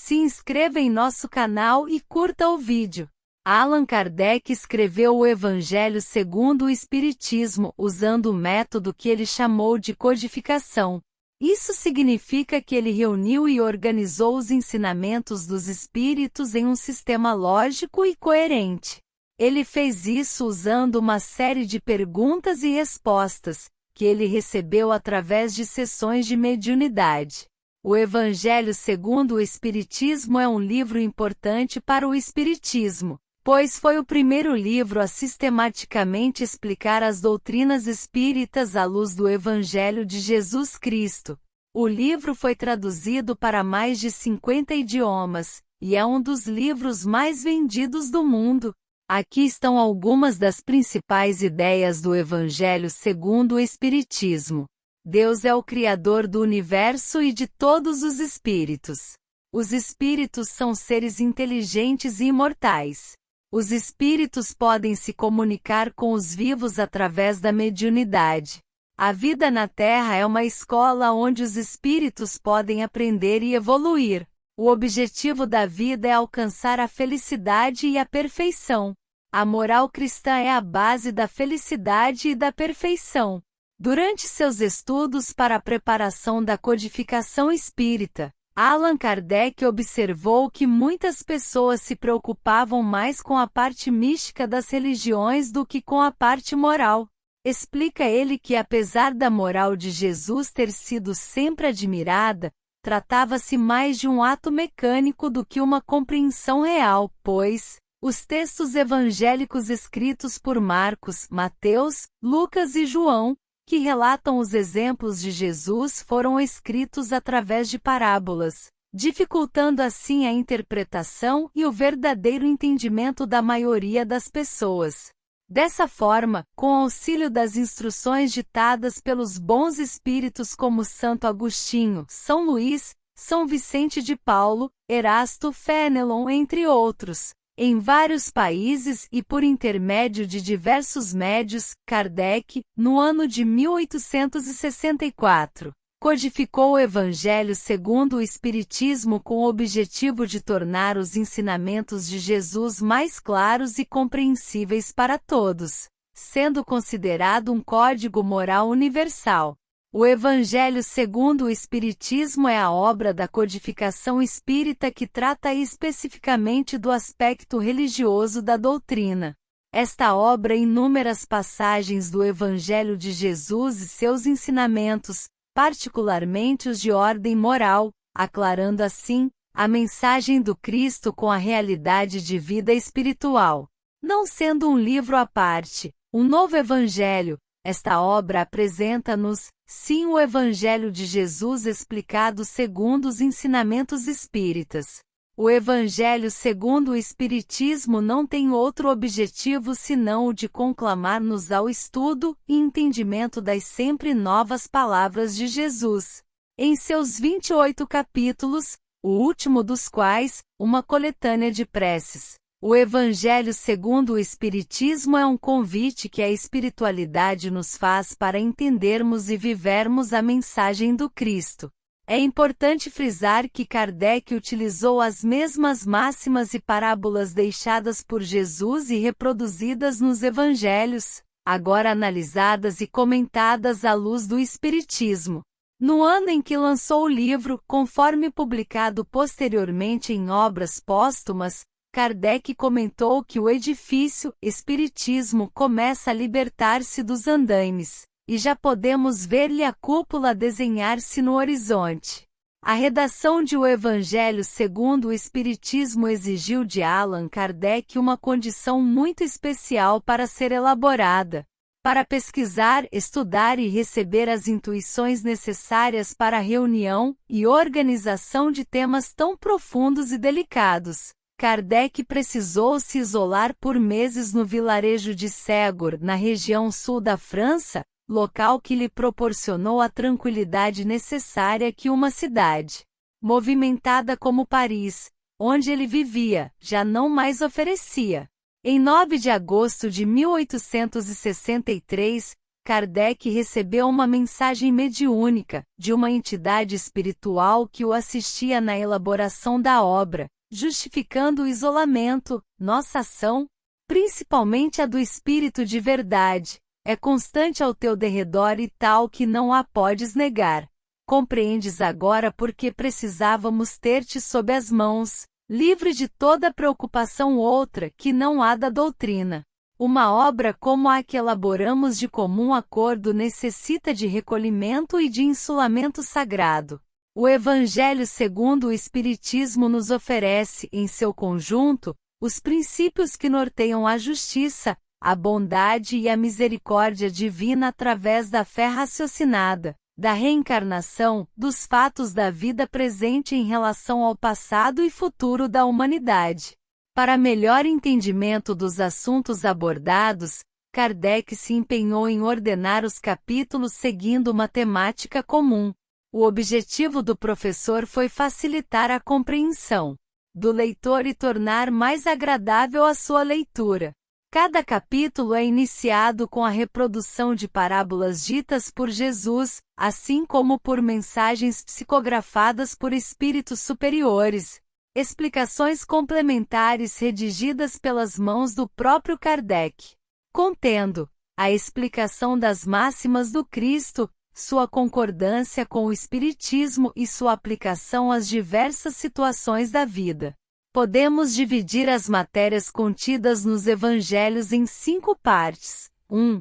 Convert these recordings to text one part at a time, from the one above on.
Se inscreva em nosso canal e curta o vídeo. Allan Kardec escreveu o Evangelho segundo o Espiritismo usando o método que ele chamou de codificação. Isso significa que ele reuniu e organizou os ensinamentos dos Espíritos em um sistema lógico e coerente. Ele fez isso usando uma série de perguntas e respostas, que ele recebeu através de sessões de mediunidade. O Evangelho segundo o Espiritismo é um livro importante para o Espiritismo, pois foi o primeiro livro a sistematicamente explicar as doutrinas espíritas à luz do Evangelho de Jesus Cristo. O livro foi traduzido para mais de 50 idiomas, e é um dos livros mais vendidos do mundo. Aqui estão algumas das principais ideias do Evangelho segundo o Espiritismo. Deus é o Criador do universo e de todos os espíritos. Os espíritos são seres inteligentes e imortais. Os espíritos podem se comunicar com os vivos através da mediunidade. A vida na Terra é uma escola onde os espíritos podem aprender e evoluir. O objetivo da vida é alcançar a felicidade e a perfeição. A moral cristã é a base da felicidade e da perfeição. Durante seus estudos para a preparação da codificação espírita, Allan Kardec observou que muitas pessoas se preocupavam mais com a parte mística das religiões do que com a parte moral. Explica ele que apesar da moral de Jesus ter sido sempre admirada, tratava-se mais de um ato mecânico do que uma compreensão real, pois os textos evangélicos escritos por Marcos, Mateus, Lucas e João, que relatam os exemplos de Jesus, foram escritos através de parábolas, dificultando assim a interpretação e o verdadeiro entendimento da maioria das pessoas. Dessa forma, com auxílio das instruções ditadas pelos bons espíritos como Santo Agostinho, São Luís, São Vicente de Paulo, Erasto, Fénelon, entre outros, em vários países e por intermédio de diversos médios, Kardec, no ano de 1864, codificou o Evangelho segundo o Espiritismo com o objetivo de tornar os ensinamentos de Jesus mais claros e compreensíveis para todos, sendo considerado um código moral universal. O Evangelho segundo o Espiritismo é a obra da codificação espírita que trata especificamente do aspecto religioso da doutrina. Esta obra em inúmeras passagens do Evangelho de Jesus e seus ensinamentos, particularmente os de ordem moral, aclarando assim a mensagem do Cristo com a realidade de vida espiritual. Não sendo um livro à parte, um novo Evangelho, esta obra apresenta-nos, sim, o Evangelho de Jesus explicado segundo os ensinamentos espíritas. O Evangelho segundo o Espiritismo não tem outro objetivo senão o de conclamar-nos ao estudo e entendimento das sempre novas palavras de Jesus. Em seus 28 capítulos, o último dos quais, uma coletânea de preces, o Evangelho segundo o Espiritismo é um convite que a espiritualidade nos faz para entendermos e vivermos a mensagem do Cristo. É importante frisar que Kardec utilizou as mesmas máximas e parábolas deixadas por Jesus e reproduzidas nos Evangelhos, agora analisadas e comentadas à luz do Espiritismo. No ano em que lançou o livro, conforme publicado posteriormente em obras póstumas, Kardec comentou que o edifício Espiritismo começa a libertar-se dos andaimes, e já podemos ver-lhe a cúpula desenhar-se no horizonte. A redação de O Evangelho segundo o Espiritismo exigiu de Allan Kardec uma condição muito especial para ser elaborada, para pesquisar, estudar e receber as intuições necessárias para a reunião e organização de temas tão profundos e delicados. Kardec precisou se isolar por meses no vilarejo de Ségor, na região sul da França, local que lhe proporcionou a tranquilidade necessária que uma cidade movimentada como Paris, onde ele vivia, já não mais oferecia. Em 9 de agosto de 1863, Kardec recebeu uma mensagem mediúnica, de uma entidade espiritual que o assistia na elaboração da obra, justificando o isolamento. Nossa ação, principalmente a do Espírito de verdade, é constante ao teu derredor e tal que não a podes negar. Compreendes agora por que precisávamos ter-te sob as mãos, livre de toda preocupação outra que não há da doutrina. Uma obra como a que elaboramos de comum acordo necessita de recolhimento e de insulamento sagrado. O Evangelho segundo o Espiritismo nos oferece, em seu conjunto, os princípios que norteiam a justiça, a bondade e a misericórdia divina através da fé raciocinada, da reencarnação, dos fatos da vida presente em relação ao passado e futuro da humanidade. Para melhor entendimento dos assuntos abordados, Kardec se empenhou em ordenar os capítulos seguindo uma temática comum. O objetivo do professor foi facilitar a compreensão do leitor e tornar mais agradável a sua leitura. Cada capítulo é iniciado com a reprodução de parábolas ditas por Jesus, assim como por mensagens psicografadas por espíritos superiores. Explicações complementares redigidas pelas mãos do próprio Kardec, contendo a explicação das máximas do Cristo, sua concordância com o Espiritismo e sua aplicação às diversas situações da vida. Podemos dividir as matérias contidas nos Evangelhos em 5 partes. 1.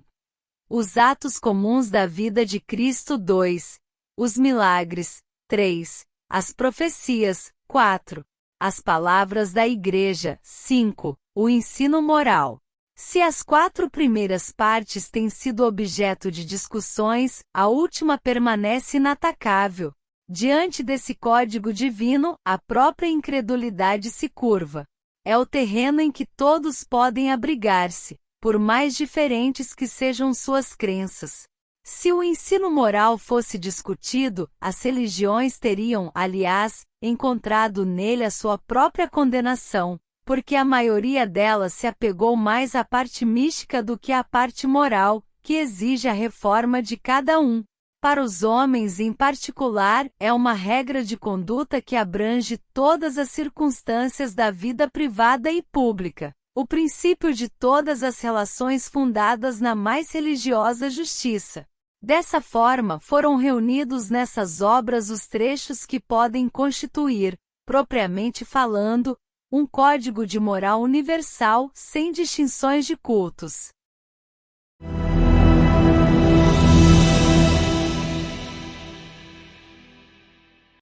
Os atos comuns da vida de Cristo. 2. Os milagres. 3. As profecias. 4. As palavras da Igreja. 5. O ensino moral. Se as 4 primeiras partes têm sido objeto de discussões, a última permanece inatacável. Diante desse código divino, a própria incredulidade se curva. É o terreno em que todos podem abrigar-se, por mais diferentes que sejam suas crenças. Se o ensino moral fosse discutido, as religiões teriam, aliás, encontrado nele a sua própria condenação, porque a maioria delas se apegou mais à parte mística do que à parte moral, que exige a reforma de cada um. Para os homens em particular, é uma regra de conduta que abrange todas as circunstâncias da vida privada e pública, o princípio de todas as relações fundadas na mais religiosa justiça. Dessa forma, foram reunidos nessas obras os trechos que podem constituir, propriamente falando, um código de moral universal, sem distinções de cultos.